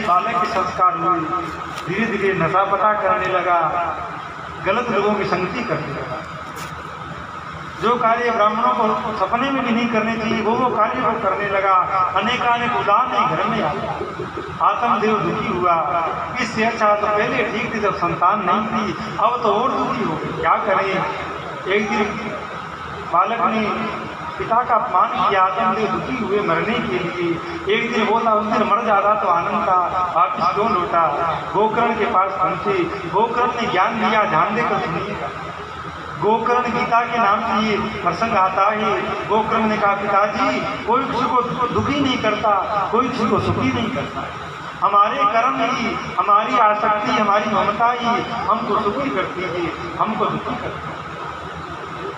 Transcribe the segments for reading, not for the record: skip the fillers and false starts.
बालक के संस्कार हुए, धीरे धीरे नशा पता करने लगा, गलत लोगों की संगति करने लगा। जो कार्य ब्राह्मणों को सपने में भी नहीं करने चाहिए वो कार्य को करने लगा। अनेकानेक उदान नहीं घर में आया। आत्मदेव दुखी हुआ। इससे अच्छा तो पहले ठीक थी जब संतान नहीं थी, अब तो और दुखी हो गई। क्या करें। एक दिन बालक ने पिता का अपमान किया, आत्मदेव दुखी हुए मरने के लिए। एक दिन बोला उस दिन मर जाता तो आनंद था, वापिस क्यों लौटा। गोकर्ण के पास पहुंचे। गोकर्ण ने ज्ञान दिया, ध्यान देकर सुनिएगा। गोकर्ण गीता के नाम से ये प्रसंग आता है। गोकर्ण ने कहा पिताजी, कोई किसी को दुखी नहीं करता, कोई किसी को सुखी नहीं करता। हमारे कर्म ही, हमारी आसक्ति, हमारी ममता ही हमको सुखी करती है, हमको दुखी करती है।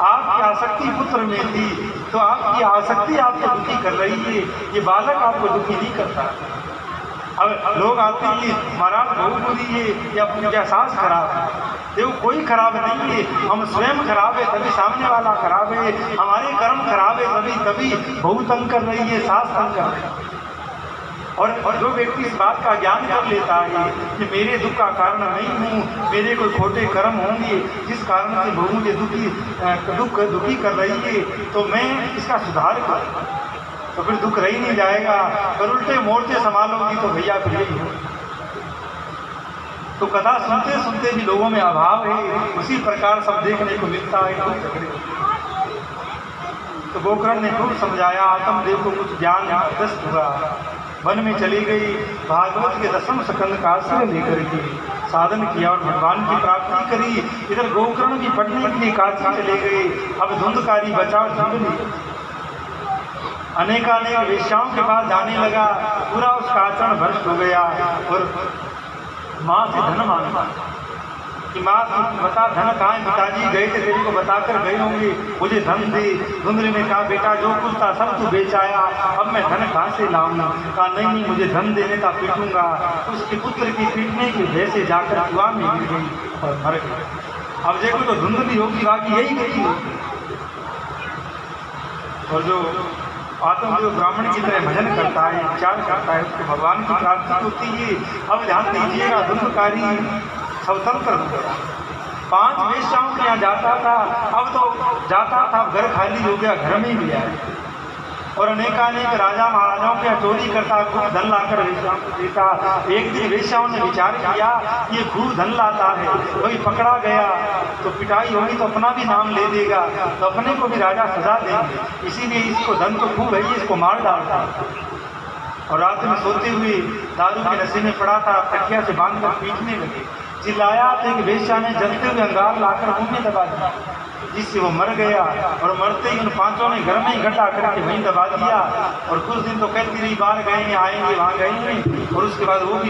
आपकी आसक्ति पुत्र में थी तो आपकी आसक्ति आपको दुखी कर रही है, ये बालक आपको दुखी नहीं करता। अब लोग आते हैं महाराज बहुत बुरी है या उनका सास खराब है। देखो कोई खराब नहीं है, हम स्वयं खराब है तभी सामने वाला खराब है। हमारे कर्म खराब है तभी बहुत तंग कर रही है, सास तंग कर रही है। और जो व्यक्ति इस बात का ज्ञान कर लेता है कि मेरे दुख का कारण नहीं हूँ, मेरे कोई खोटे कर्म होंगे जिस कारण से बहु मुझे दुखी कर रही है, तो मैं इसका सुधार करूँ तो फिर दुख रही नहीं जाएगा। पर उल्टे मोर्चे संभालोगी तो भैया फिर यही हो। तो कथा सुनते सुनते भी लोगों में अभाव है, उसी प्रकार सब देखने को मिलता है। तो गोकर्ण ने खूब समझाया, आत्मदेव को कुछ ज्ञान दस्त हुआ, वन में चली गई, भागवत के 10वें स्कंद का आश्रय लेकर के साधन किया और भगवान की प्राप्ति करी। इधर गोकर्ण भी पढ़ने के लिए काशी चले गए। अब धुंधकारी बचाव धुंधली, अनेकानेक वेश्याओं के पास जाने लगा, पूरा उसका आचरण भ्रष्ट हो गया। और माँ से धन मांगा कि माँ बता धन कहाँ है, पिताजी गए थे तेरे को बताकर गए होंगे, मुझे धन दे। धुंधली ने कहा बेटा जो कुछ था सब तू बेच आया, अब मैं धन कहाँ से लाऊं। कहा नहीं मुझे धन देने का पीटूंगा। उसके पुत्र की पीटने की भय से जाकर कुआं में गिर गई और मर गई। अब देखो तो धुंधली होगी, बाकी यही गई होगी। और जो आत्मदेव ब्राह्मण की तरह भजन करता है, विचार करता है, उसको भगवान की प्राप्ति होती है। अब ध्यान दीजिएगा, धुंधकारी स्वतंत्र हो गया। 5 वेश्याओं के यहाँ जाता था, अब तो जाता था घर खाली हो गया, घर में ही गया। और अनेकानेक राजा महाराजाओं के चोरी करता, खूब धन लाकर वेश्याओं को देता। एक दिन वेश्याओं ने विचार किया ये खूब धन लाता है, वही पकड़ा गया तो पिटाई होगी तो अपना भी नाम ले देगा, तो अपने को भी राजा सजा देंगे, इसीलिए इसको धन तो खूब है, इसको मार डालता। और रात में सोते हुए दारू के नशे में पड़ा था, तकिया से बांधकर पीटने लगे। चिल्लाया तो एक वेश्या ने जलते हुए अंगार लाकर मुंह में दबा दिया, जिससे वो मर गया। और मरते ही उन 5 ने घर में ही घटा करके वहीं दबा दिया। और कुछ दिन तो कहती रही बाहर गए आएंगे वहाँ गए, और उसके बाद वो भी